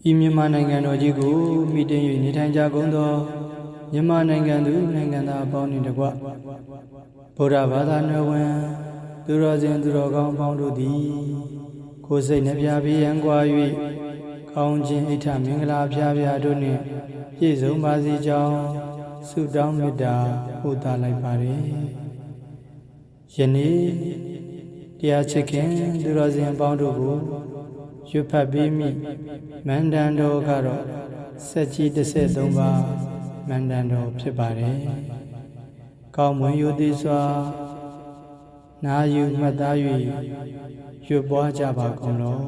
ဤမြန်မာနိုင်ငံတော်ကြီးကိုမိတင်၍နေထိုင်ကြကုန်သောမြန်မာနိုင်ငံသူနိုင်ငံသားအပေါင်းနှင့်တကွဗုဒ္ဓဘာသာနယ်ဝင်သူတော်စင်သူတော်ကောင်းအပေါင်းတို့သည်ကိုယ်စိတ်နှပြဘေးရန်ကွာ၍ကောင်းခြင်းအိဋ္ဌမင်္ဂလာဖျားဖျားတို့နှင့်ပြည့်စုံပါစေကြောင်းဆုတောင်းမေတ္တာပို့သလိုက်ပါရယ်ယနေ့တရားချစ်ခင်သူတော်စင်အပေါင်းတို့ကိုရွတ်ဖတ်ပေးမိမန္တန်တော်ကတော့စက်ကြီး13ပါးမန္တန်တော်ဖြစ်ပါတယ်။ကောင်းမွန်ရိုသေစွာနာယူမှတ်သား၍ရွတ်ပွားကြပါကုန်လော။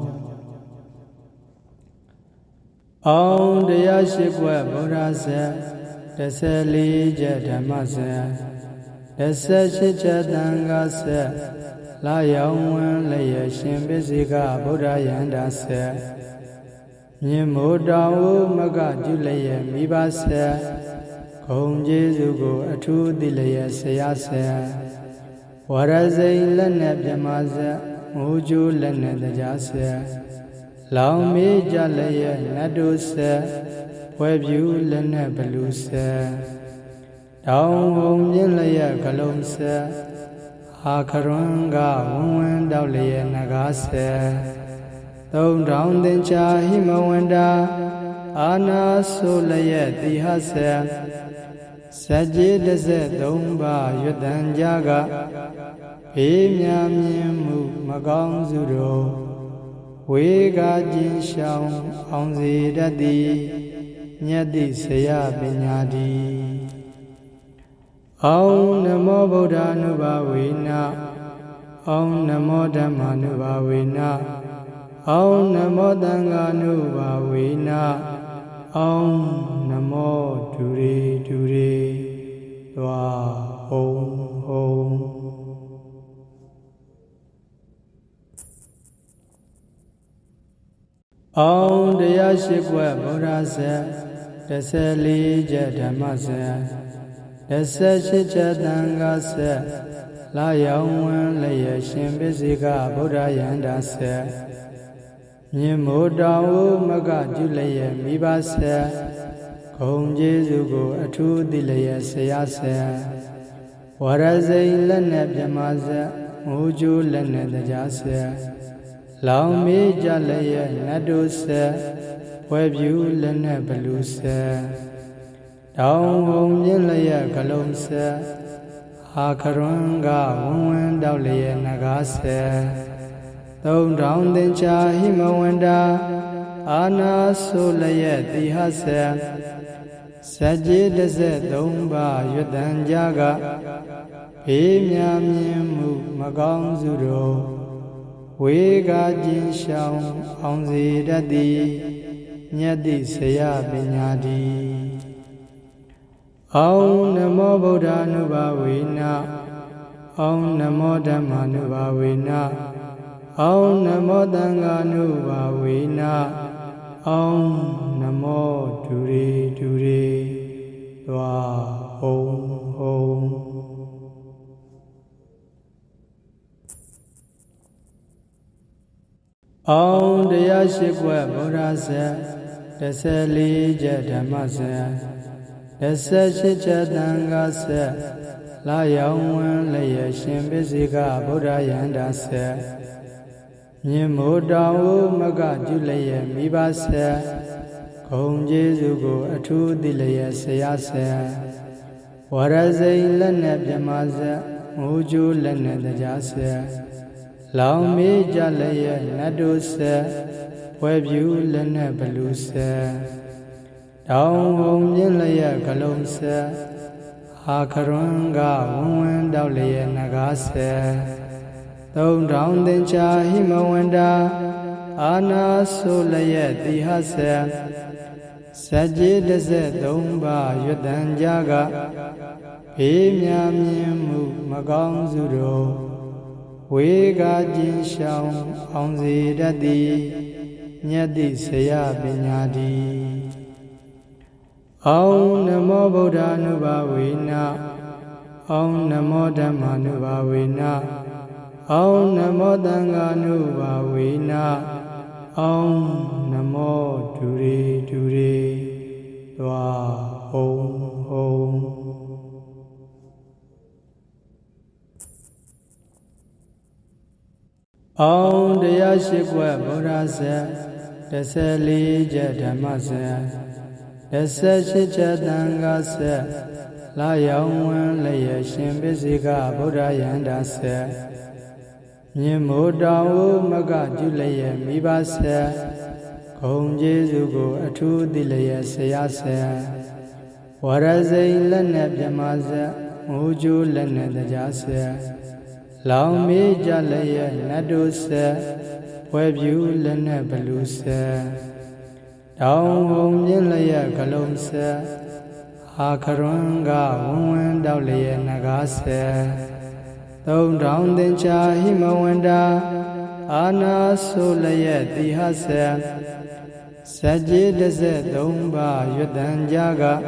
အောင်တရားရှိခွက်ဗုဒ္ဓဇတ်14ချက်ဓမ္မဇတ်18ချက်သံဃာဇတ်လာရောင်ဝန်းလျက်ရှင်ပစ္စေကဗုဒ္ဓယန္တာဆက်မြင်မိုးတောင်ဦးမကပြုလျက်မိဘဆက်ဂုံကျေးဇူးကိုအထူးသိလျက်ဆရာဆက်ဝရဇိန်လက်နဲ့ပြမဆက်ငိုးကျိုးလက်နဲ့တရားဆက်လောင်မေးကြလျက်နတ်တို့ဆက်ဝဲပြူလက်နဲ့ဘလူဆက်တောင်ဟုံမြင့်လျက်ကလုံးဆက်အာခရွန်ကဝဝန်းတောက်လျက်နဂါဆေ3000သင်္ချာဟိမဝန္တာအာနာဆိုလျက်တိဟဆေစัจကျေ13ပါးရွတ်တန်ကြကဘေးမြမြင်မှုမကောင်းစုတို့ဝေကကျင်ရှောင်းအောင်စေတတ်သည်မြတ်တိဆရာပညာတိအောင်နမောဗုဒ္ဓ ानु ဘာဝေနအောင်နမောဓမ္မာ ानु ဘာဝေနအောင်နမောသံဃာ ानु ဘာဝေနအောင်နမောဒုရေဒုရေသွားဟုံဟုံအောင်တရားရှိခွက်ဗုဒ္ဓဇတ်14ချက်ဓမ္မဇတ်18ချက်သံဃာဆက်လာရောင်ဝန်းလျက်ရှင်ပစ္စေကဗုဒ္ဓယန္တာဆက်မြင်မိုးတောင်ဦးမကပြုလျက်မိဘဆက်ဂုံကျေးဇူးကိုအထူးသိလျက်ဆရာဆက်ဝရဇိန်လက်နဲ့ပြမဆက်ငိုးကျိုးလက်နဲ့တရားဆက်လောင်မေးကြလျက်နတ်တို့ဆက်ဝဲပြူလက်နဲ့ဘလူဆက်တောင်ဟုံမြင့်လျက်ကလုံးဆက်အာခရွန်ကဝဝန်းတောက်လျက်နဂါဆက်3000သင်္ချာဟိမဝန္တာအာနာဆိုလျက်တိဟဆက်စัจကျေ13ပါးရွတ်တန်ကြကဘေးမြမြင်မှုမကောင်းစုတို့ဝေကကျင်ရှောင်းအောင်စေတတ်သည်မြတ်တိဆရာပညာတိအောင်နမောဗုဒ္ဓ ानु ဘာဝေနအောင်နမောဓမ္မာ ानु ဘာဝေနအောင်နမောသံဃာ ानु ဘာဝေနအောင်နမောဒုရေဒုရေသွားဟုံဟုံအောင်တရားရှိခွက်ဗုဒ္ဓဇတ်14ချက်ဓမ္မဇတ်18ချက်သံဃာဆက်လာရောင်ဝန်းလျက်ရှင်ပစ္စေကဗုဒ္ဓယန္တာဆက်မြင်မိုးတောင်ဦးမကပြုလျက်မိဘဆက်ဂုံကျေးဇူးကိုအထူးသိလျက်ဆရာဆက်ဝရဇိန်လက်နဲ့ပြမဆက်ငိုးကျိုးလက်နဲ့တရားဆက်လောင်မေးကြလျက်နတ်တို့ဆက်ဝဲပြူလက်နဲ့ဘလူဆက်တောင်ဟုံမြင့်လျက်ကလုံးဆက်အာခရွန်ကဝဝန်းတောက်လျက်နဂါဆက်3000သင်္ချာဟိမဝန္တာအာနာဆိုလျက်တိဟဆက်စัจကျေ13ပါးရွတ်တန်ကြကဘေးမြမြင်မှုမကောင်းစုတို့ဝေကကျင်ရှောင်းအောင်စေတတ်သည်မြတ်တိဆရာပညာတိအောင်နမောဗုဒ္ဓ ानु ဘာဝေနအောင်နမောဓမ္မာ ानु ဘာဝေနအောင်နမောသံဃာ ानु ဘာဝေနအောင်နမောဒုရေ Om Daya Shikwa Bodhasa Dasali Jadamasa Dasachicha Dangasa La Yawan Laya Shimbisiga Bodha Yandasa Nimodawu Maga Julaya Mibasa Kong Jesugo Atu Dilaya Sayasa Warazai Lana Byamaza Muju Lana Dajasa Lao me jalaya nadosa Webyu lana balusa Daung hong yin laya galonsa Akarunga wunwan daulaya nagasa Dong daung dencha himawanda Ana solaya dihasa Sajid dasa domba yudan jaga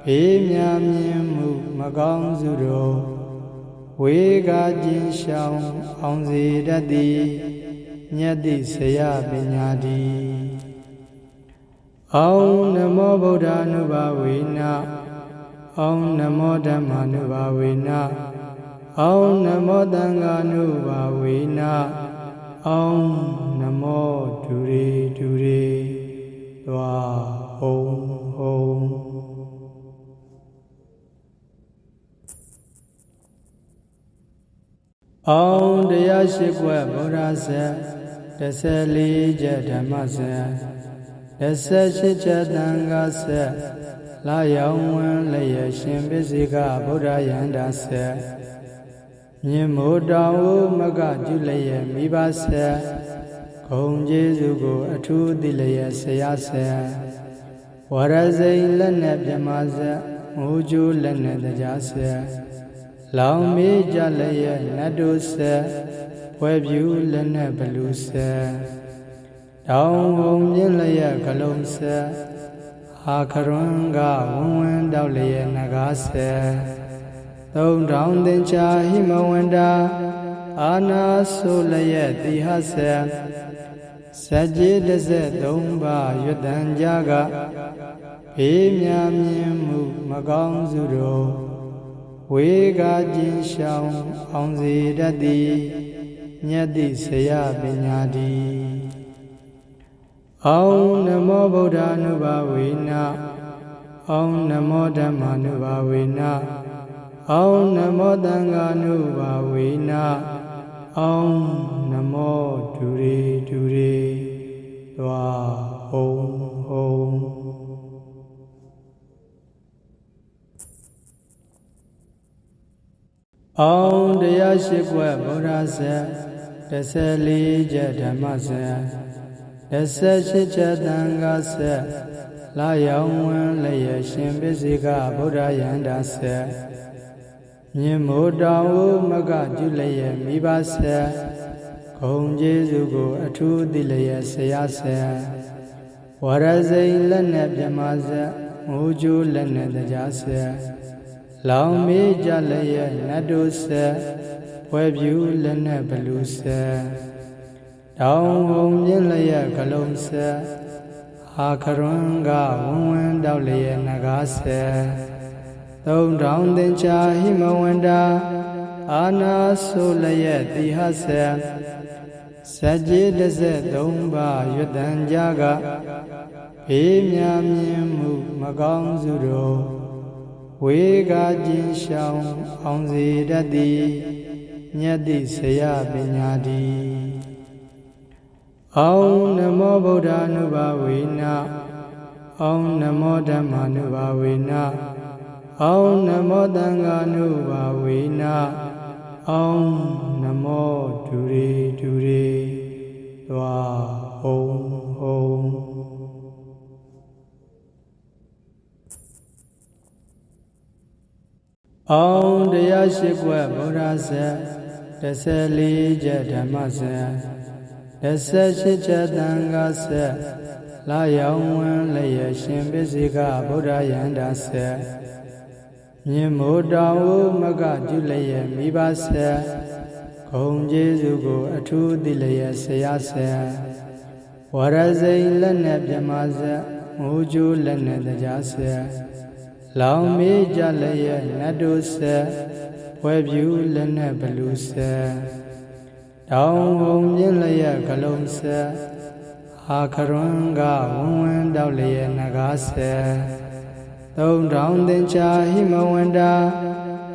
Pimya myimu magong zuro Wega Jin Shang Angzi Dadi Nyadi Saya Binyadi Om Namo Buddha Nubhavena Om Namo Dhamma Nubhavena Om Namo Danga Nubhavena Om Namo Dure Dure Dwa Om Om Om Daya Shikwa Bodhasa Dasali Jadamasa Dasachicha Dangasa La Yawan Laya Shimbisiga Bodha Yandasa Nimodawu Maga Julaya Mibasa Kong Jesugo Atu Dilaya Sayasa Warazai Lana Byamaza Muju Lana Dajasa Lao me jalaya nadosa Webyu lana balusa Daung hong yin laya galonsa Akarunga wunwan daulaya nagasa Dong daung dencha himawanda Ana solaya dihasa Sajid dasa domba yudan jaga Pimya myimu magong zuro Wega Jin Shang Angzi Dadi Nyadi Saya Binyadi Om Namo Buddha Nubhavena Om Namo Dhamma Nubhavena Om Namo Danga Nubhavena Om Namo Dure Dure Dwa Om Om Om Daya Shikwa Bodhasa Dasali Jadamasa Dasachicha Dangasa La Yawan Laya Shimbisiga Bodha Yandasa Nimodawu Maga Julaya Mibasa Kong Jesugo Atu Dilaya Sayasa Warazai Lana Byamaza Muju Lana Dajasa Lao me jalaya nadosa Webyu lana balusa Daung hong yin laya galonsa Akarunga wunwan daulaya nagasa Dong daung dencha himawanda Ana solaya dihasa Sajid dasa domba yudan jaga Pimya myimu magong zuro Wega Jin Shang Angzi Dadi Nyadi Saya Binyadi Om Namo Buddha Nubhavena Om Namo Dhamma Nubhavena Om Namo Danga Nubhavena Om Namo Dure Dure Dwa Om Om Om Daya Shikwa Bodhasa Dasali Jadamasa Dasachicha Dangasa La Yawan Laya Shimbisiga Bodha Yandasa Nimodawu Maga Julaya Mibasa Kong Jesugo Atu Dilaya Sayasa Warazai Lana Byamaza Muju Lana Dajasa Lao me jalaya nadosa Webyu lana balusa တောင်ဟုံပြင်းလျက်ကလုံးဆက်အာခရွန်ကဝန်းဝန်းတောက်လျက်နဂါဆက်သုံးထောင်သင်္ချာဟိမဝန္တာ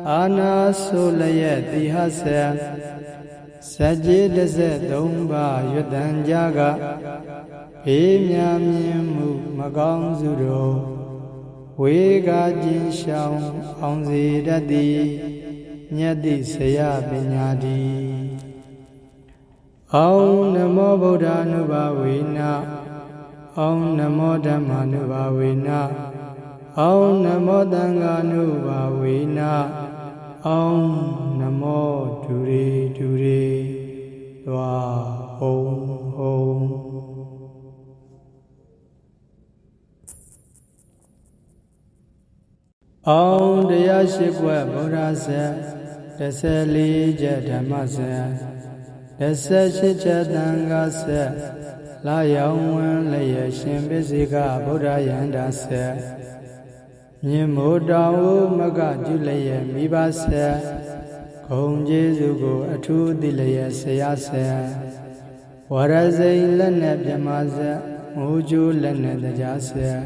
အာနာဆိုလျက်တိဟဆက်စัจจิတဆက်သုံးပါးရွတ်တန်ကြကဘေးမြမြင်မှုမကောင်းစုတို့ဝေကခြင်းရှောင်အောင်စေတတ်သည်မြတ်တိဆရာပညာတိအောင်နမောဗုဒ္ဓ ानु ဘာဝေနအောင်နမောဓမ္မာနုဘာဝေနအောင်နမောသံဃာနုဘာဝေနအောင်နမောဒုရေဒုရေသွားဟုံဟုံအောင်တရားရှိခွက်ဗုဒ္ဓဇတ်14ချက်ဓမ္မဇတ်18ချက်သံဃာဇတ်လာရောင်ဝန်းလျက်ရှင်ပစ္စေကဗုဒ္ဓယန္တာဇတ်မြင်မိုးတောင်ဟုမကပြုလျက်မိဘဇတ်ဂုံကျေးဇူးကိုအထူးသိလျက်ဆရာဇတ်ဝရဇိန်လက်နဲ့ပြမဇတ်ငိုးကျိုးလက်နဲ့တရားဇတ်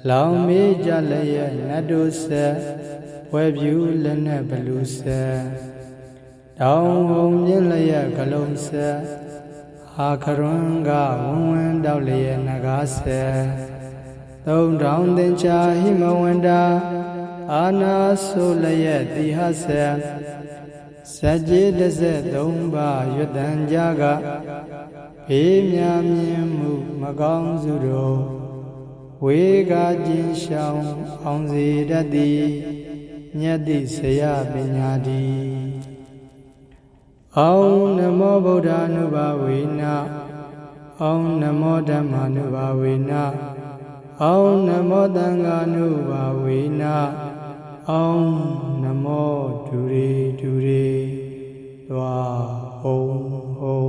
လောင်မေးကြလျက်နတ်တို့ဆက်ဝဲပြူလက်နဲ့ဘလူဆက်တောင်ဟုံမြင့်လျက်ကလုံးဆက်အာခရွန်ကဝန်းဝန်းတောက်လျက်နဂါဆက်သုံးထောင်သင်္ချာဟိမဝန္တာအာနာဆိုလျက်တိဟဆက်စัจจิတဆက်သုံးပါးရွတ်တန်ကြကဘေးမြမြင်မှုမကောင်းစုတို့ဝေကခြင်းရှောင်အောင်စေတတ်သည်မြတ်တိဆရာပညာတိအောင်နမောဗုဒ္ဓ ानु ဘာဝေနအောင်နမောဓမ္မာ ानु ဘာဝေနအောင်နမောသံဃာ ानु ဘာဝေနအောင်နမောဒုရေဒုရေသွားဟုံဟုံ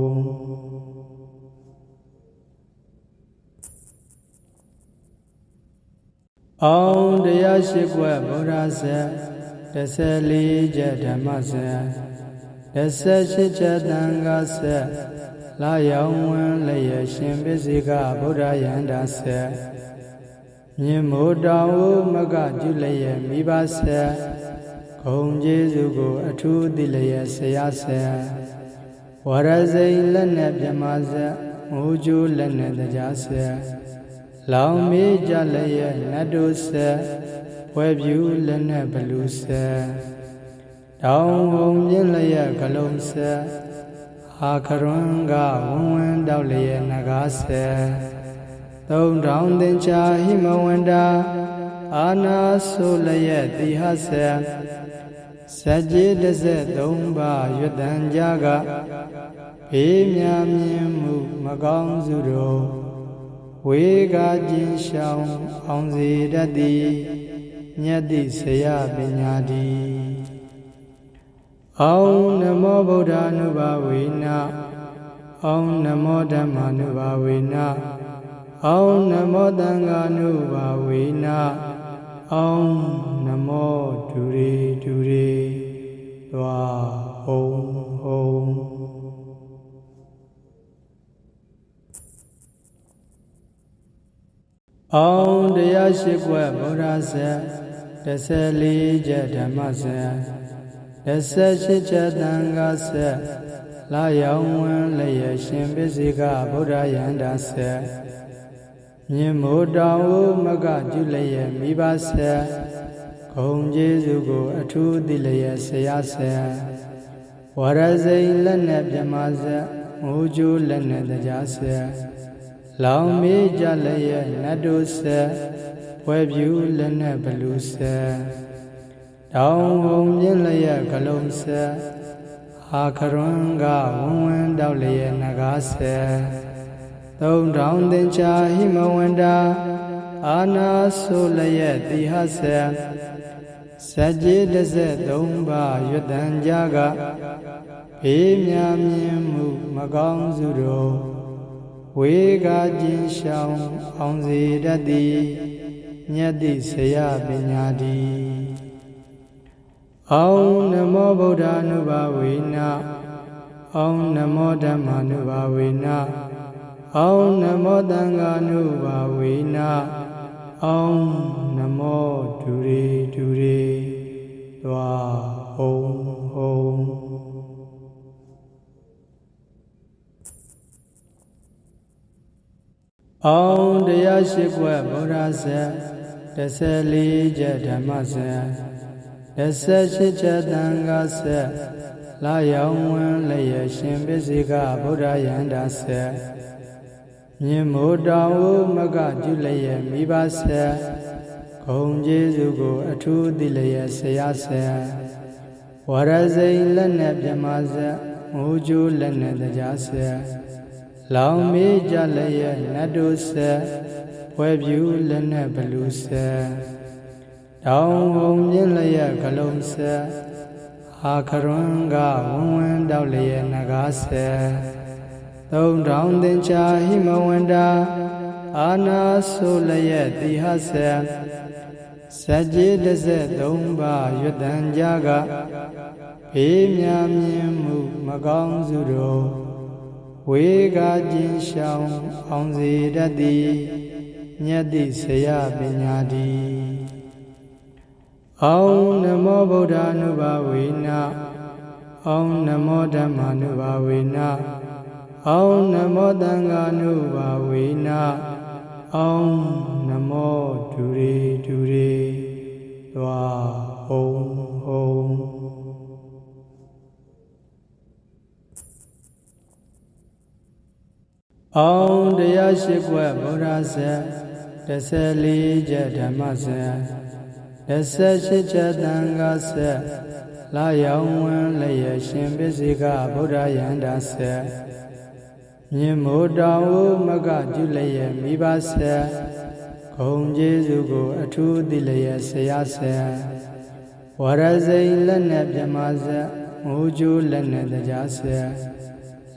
အောင်တရားရှိခွက်ဗုဒ္ဓဇတ်14ချက်ဓမ္မဇတ်18ချက်သံဃာဇတ်လာရောင်ဝန်းလျက်ရှင်ပစ္စေကဗုဒ္ဓယန္တာဇတ်မြင်မိုးတောင်ဟုမကပြုလျက်မိဘဇတ်ဂုံကျေးဇူးကိုအထူးသိလျက်ဆရာဇတ်ဝရဇိန်လက်နဲ့ပြမဇတ်ငိုးကျိုးလက်နဲ့တရားဇတ်လောင်မေးကြလျက်နတ်တို့ဆက်ဝဲပြူလက်နဲ့ဘလူဆက်တောင်ဟုံမြင့်လျက်ကလုံးဆက်အာခရွန်ကဝန်းဝန်းတောက်လျက်နဂါဆက်သုံးထောင်သင်္ချာဟိမဝန္တာအာနာဆိုလျက်တိဟဆက်စัจจิတဆက်သုံးပါးရွတ်တန်ကြကဘေးမြမြင်မှုမကောင်းစုတို့ဝေကခြင်းရှောင်အောင်စေတတ်သည်မြတ်တိဆရာပညာတိအောင်နမောဗုဒ္ဓ ानु ဘာဝေနအောင်နမောဓမ္မာ ानु ဘာဝေနအောင်နမောသံဃာ ानु ဘာဝေနအောင်နမောဒုရေဒုရေသွားဟုံဟုံအောင်တရားရှိခွက်ဗုဒ္ဓဇတ်14ချက်ဓမ္မဇတ်18ချက်သံဃာဇတ်လာရောင်ဝန်းလျက်ရှင်ပစ္စေကဗုဒ္ဓယန္တာဇတ်မြင်မိုးတောင်ဟုမကပြုလျက်မိဘဇတ်ဂုံကျေးဇူးကိုအထူးသိလျက်ဆရာဇတ်ဝရဇိန်လက်နဲ့ပြမဇတ်ငိုးကျိုးလက်နဲ့တရားဇတ်လောင်မေးကြလျက်နတ်တို့ဆက်ဝဲပြူလက်နဲ့ဘလူဆက်တောင်ဟုံမြင့်လျက်ကလုံးဆက်အာခရွန်ကဝန်းဝန်းတောက်လျက်နဂါဆက်သုံးထောင်သင်္ချာဟိမဝန္တာအာနာဆိုလျက်တိဟဆက်စัจจิတဆက်သုံးပါးရွတ်တန်ကြကဘေးမြမြင်မှုမကောင်းစုတို့ဝေကခြင်းရှောင်အောင်စေတတ်သည်မြတ်တိဆရာပညာတိအောင်နမောဗုဒ္ဓ ानु ဘာဝေန Om Namo Dhammanubhavena Om Namo Tanganubhavena Om Namo Dure Dure Dwa Om Om Om Daya Shikwa Bodhasa Dasa Lija Dhammasa Dasa Shicha Dangasa La Yawan Laya Shimbisika Buddha Yandasa Nyimudawu Maga Julaya Mibasa Kong Jesugo Atu Dilaya Sayasa Warazay Lana Byamaza Muju Lana Dajasa Laumi Jalaya Nadusa Webyu Lana Balusa Down Home Yinlaya Kalonsa Akarunga Woman Dawlaya Nagasa Though down the Chahimawanda Ana Solaya Dihasa Sajid Dese Domba Yudan Jaga Pimyamimu Magong Zuro Wega Jin Shang Onzi Dadi Nyadi Saya Binyadi Om Namo Buddhanubhavena Om Namo Dhammanubhavena Om Namo Tanganubhavena Om Namo Dure Dure Dwa Om Om Om Daya Shikwa Bodhasa Dasa Lija Dhammasa Dasa Shicha Dangasa La Yawan Laya Shimbisika Buddha Yandasa Nyimudawu Maga Julaya Mibasa Kong Jesugo Atu Dilaya Sayasa Warazay Lana Byamaza Muju Lana Dajasa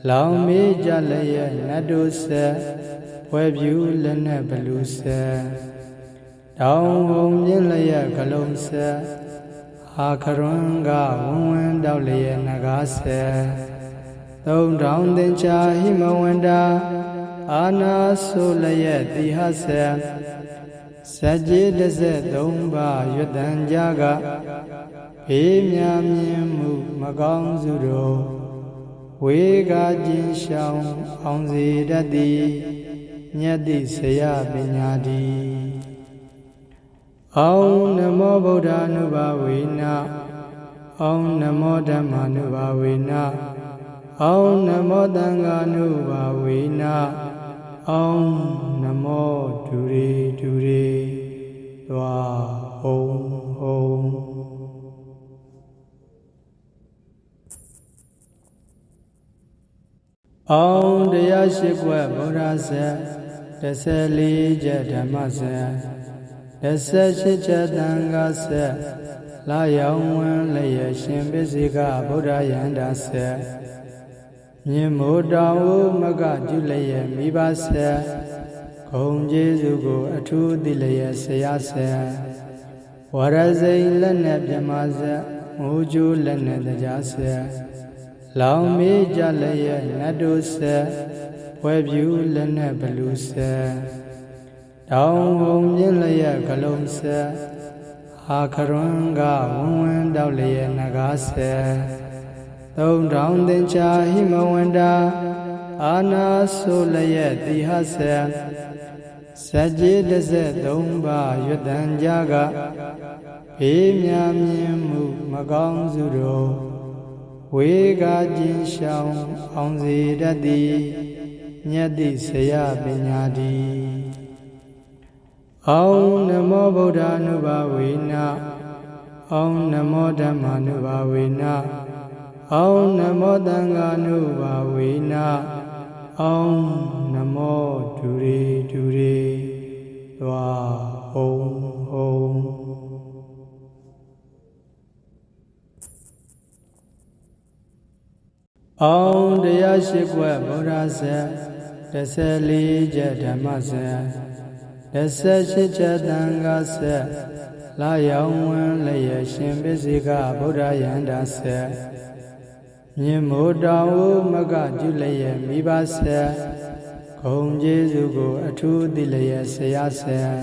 Laumi Jalaya Nadusa Webyu Lana Balusa Down Home Yinlaya Kalonsa Akarunga Woman Dawlaya Nagasa Though down the Chahimawanda Ana Solaya Dihasa Sajid Dese Domba Yudan Jaga Pimyamimu Magong Zuro Wega Jin Shang Onzi Dadi Nyadi Saya Binyadi Om Namo Buddhanubhavena Om Namo Dhammanubhavena Om Namo Tanganubhavena Om Namo Dure Dure Dwa Om Om Om Daya Shikwa Bodhasa Dasa Lija Dhammasa Dasa Shicha Dangasa La Yawan Laya Shimbisika Buddha Yandasa Nyimudawu Maga Julaya Mibasa Kong Jesugo Atu Dilaya Sayasa Warazay Lana Byamaza Muju Lana Dajasa Laumi Jalaya Nadusa Webyu Lana Balusa Down Home Yinlaya Kalonsa Akarunga Woman Dawlaya Nagasa Though down the Chahimawanda Ana Solaya Dihasa Sajid Dese Domba Yudan Jaga Pimyamimu Magong Zuro Wega Jin Shang Onzi Dadi Nyadi Saya Binyadi Om Namo Buddhanubhavena Om Namo Dhammanubhavena Om Namo Tanganubhavena Om Namo Dure Dure Dwa Om Om Om Daya Shikwa Bodhasa Dasa Lija Dhammasa Dasa Shicha Dangasa La Yawan Laya Shimbisika Buddha Yandasa မြင်မိုးတောင်ဦးမကကျူလျက်မိဘဆက်ဂုံကျေးဇူးကိုအထူးသိလျက်ဆရာဆက်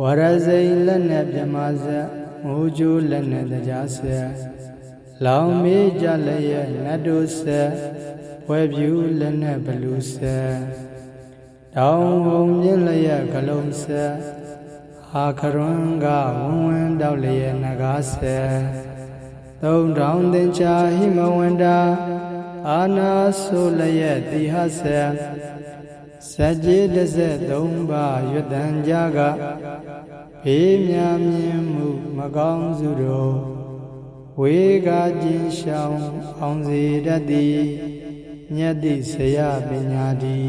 ဝရဇိန်လက်နဲ့ပြမဆက်ငိုးကျိုးလက်နဲ့တရားဆက်လောင်မေးကြလျက်နတ်တို့ဆက်ဝဲပြူလက်နဲ့ဘလူဆက်တောင်ဟုံမြင့်လျက်ကလုံးဆက်အာခရွန်ကဝန်းဝန်းတောက်လျက်နဂါဆက်သုံးတောင်သင်္ချာဟိမဝန္တာအာနာဆိုလျက်တိဟဆက်စัจကျေတစ်ဆက်သုံးပါးရွတ်တန်ကြကဘေးမြမြင်မှုမကောင်းစုတို့ဝေကခြင်းရှောင်အောင်စေတတ်သည်မြတ်တိဆရာပညာတိ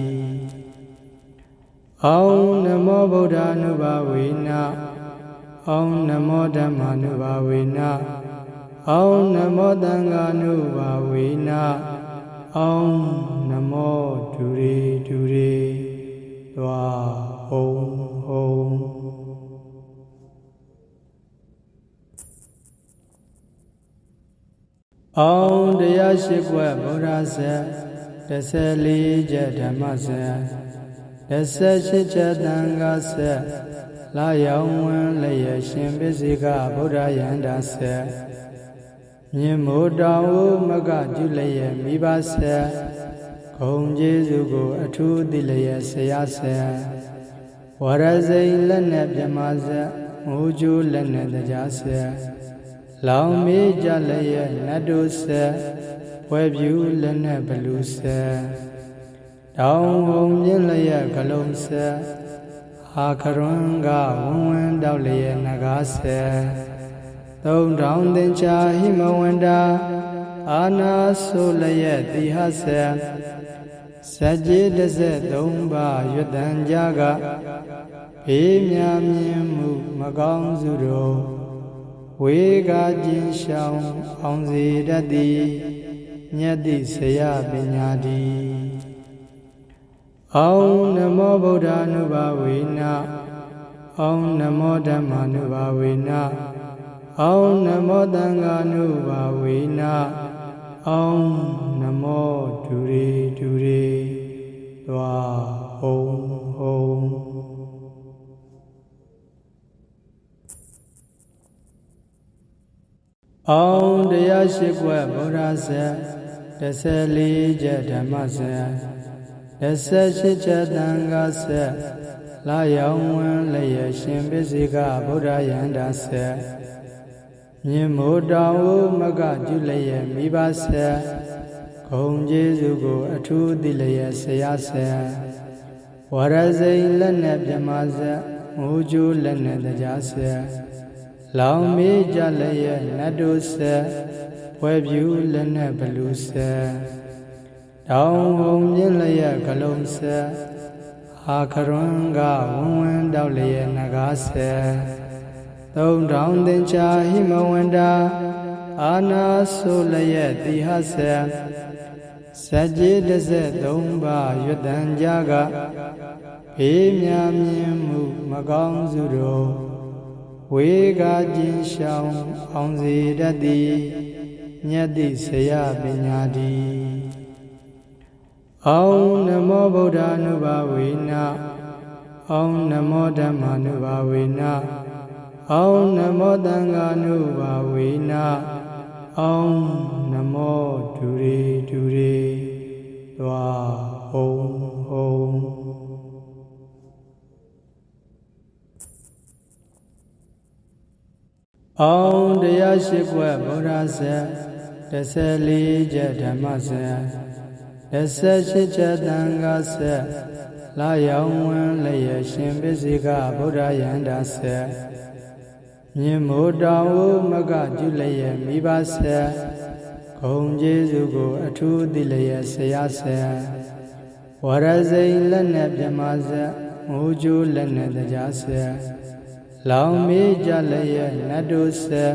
အောင်နမောဗုဒ္ဓ ानु ဘာဝေနအောင်နမောဓမ္မာ ानु ဘာဝေနအောင်နမောသံဃာ ानु ဘာဝေနအောင်နမောဒုရေဒုရေသွားဟုံဟုံအောင်တရားရှိခွက်ဗုဒ္ဓဆက်14ချက်ဓမ္မဆက်18ချက်သံဃာဆက်လာရောင်ဝင်လျက်ရှင်ပစ္စေကဗုဒ္ဓယန္တာဆက်မြင်မိုးတောင်ဦးမကကျူလျက်မိဘဆက်ဂုံကျေးဇူးကိုအထူးသိလျက်ဆရာဆက်ဝရဇိန်လက်နဲ့ပြမဆက်ငိုးကျိုးလက်နဲ့တရားဆက်လောင်မေးကြလျက်နတ်တို့ဆက်ဝဲပြူလက်နဲ့ဘလူဆက်တောင်ဟုံမြင့်လျက်ကလုံးဆက်အာခရွန်ကဝန်းဝန်းတောက်လျက်နဂါဆက်သုံးတောင်သင်္ချာဟိမဝန္တာအာနာဆိုလျက်တိဟဆက်စัจကျေတစ်ဆက်သုံးပါးရွတ်တန်ကြကဘေးမြမြင်မှုမကောင်းစုတို့ဝေကခြင်းရှောင်အောင်စေတတ်သည်မြတ်တိဆရာပညာတိအောင်နမောဗုဒ္ဓ ानु ဘာဝေနအောင်နမောဓမ္မာ ानु ဘာဝေနအောင်နမောသံဃာ ानु ဘာဝေနအောင်နမောဒုရေဒုရေသွားဟုံဟုံအောင်တရားရှိခွက်ဗုဒ္ဓဆက်14ချက်ဓမ္မဆက်18ချက်သံဃာဆက်လာရောင်ဝင်လျက်ရှင်ပစ္စေကဗုဒ္ဓယန္တာဆက်မြင်မိုးတောင်ဦးမကကျူလျက်မိဘဆက်ဂုံကျေးဇူးကိုအထူးသိလျက်ဆရာဆက်ဝရဇိန်လက်နဲ့ပြမဆက်ငိုးကျိုးလက်နဲ့တရားဆက်လောင်မေးကြလျက်နတ်တို့ဆက်ဝဲပြူလက်နဲ့ဘလူဆက်တောင်ဟုံမြင့်လျက်ကလုံးဆက်အာခရွန်ကဝန်းဝန်းတောက်လျက်နဂါဆက်သုံးတောင်သင်္ချာဟိမဝန္တာအာနာဆိုလျက်တိဟဆက်စัจကျေတစ်ဆက်သုံးပါးရွတ်တန်ကြကဘေးမြမြင်မှုမကောင်းစုတို့ဝေကခြင်းရှောင်အောင်စေတတ်သည်မြတ်တိဆရာပညာတိအောင်နမောဗုဒ္ဓ ानु ဘာဝေနအောင်နမောဓမ္မာ ानु ဘာဝေနအောင်နမောသံဃာ ानु ဘာဝေနအောင်နမောဒုရေဒုရေသွားဟုံဟုံအောင်တရားရှိခွက်ဗုဒ္ဓဆက်14ချက်ဓမ္မဆက်18ချက်သံဃာဆက်လာရောင်ဝင်လျက်ရှင်ပစ္စေကဗုဒ္ဓယန္တာဆက်မြင်မိုးတောင်ဦးမကကျူလျက်မိဘဆက်ဂုံကျေးဇူးကိုအထူးသိလျက်ဆရာဆက်ဝရဇိန်လက်နဲ့ပြမဆက်ငိုးကျိုးလက်နဲ့တရားဆက်လောင်မေးကြလျက်နတ်တို့ဆက်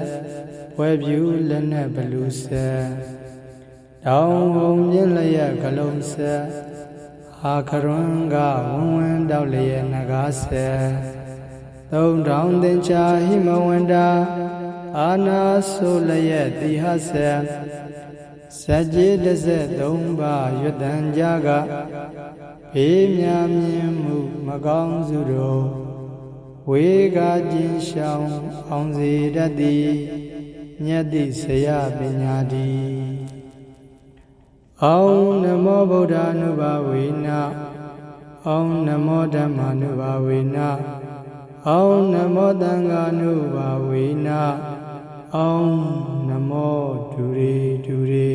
ဝဲပြူလက်နဲ့ဘလူဆက်တောင်ဟုံမြင့်လျက်ကလုံးဆက်အာခရွန်ကဝန်းဝန်းတောက်လျက်နဂါဆက်သုံးတောင်သင်္ချာဟိမဝန္တာအာနာဆိုလျက်တိဟဆက်စ ကြေး13ပါးရွတ်တန်ကြကဘေးများမြင်မှုမကောင်းစုတို့ဝေကကျင်ရှောင်အောင်စေတတ်သည်မြတ်တိဆရာပညာတိအောင်နမောဗုဒ္ဓ ानु ဘာဝေနအောင်နမောဓမ္မာနုဘာဝေနအောင်နမောသံဃာနုဘာဝေနအောင်နမောဒုရေဒုရေ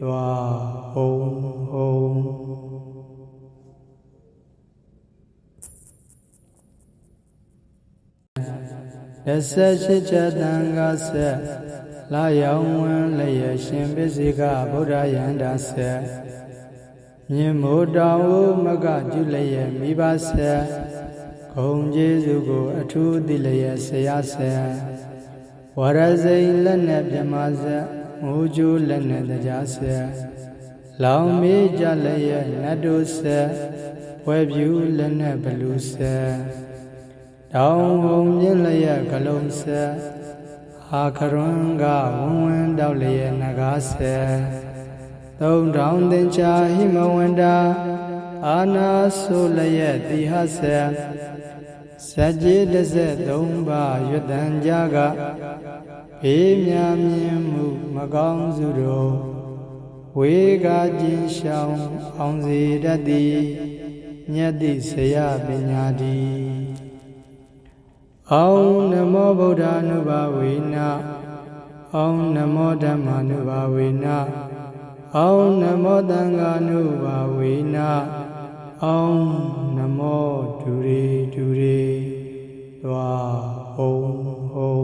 သွားဟုံ18ချက်သံဃာဆက်လာရောင်ဝင်လျက်ရှင်ပိစိကဗုဒ္ဓယန္တာဆက်မြင်မိုးတောင်ဦးမကကျွလျက်မိဘဆက်ဂုံကျေးဇူးကိုအထူးသိလျက်ဆရာဆက်ဝရဇိန်လက်နဲ့ပြမဆက်ငိုးကျိုးလက်နဲ့တရားဆက်လောင်မေးကြလျက်နတ်တို့ဆက်ဝဲပြူလက်နဲ့ဘလူဆက်တောင်ဟုံမြင့်လျက်ကလုံးဆက်အာခရွန်းကဝန်းဝန်းတောက်လျက်နဂါဆက်3000သင်္ချာဟိမဝန္တာအာနာဆိုလျက်တိဟဆက်စကြေး13ပါးရွတ်တန်ကြကဘေးများမြင်မှုမကောင်းစုတို့ဝေကကျင်ရှောင်အောင်စေတတ်သည်မြတ်တိဆရာပညာတိအောင်နမောဗုဒ္ဓ ानु ဘာဝေနအောင်နမောဓမ္မာနုဘာဝေနအောင်နမောသံဃာနုဘာဝေနအောင်နမောဒုရေဒုရေသွားဟုံ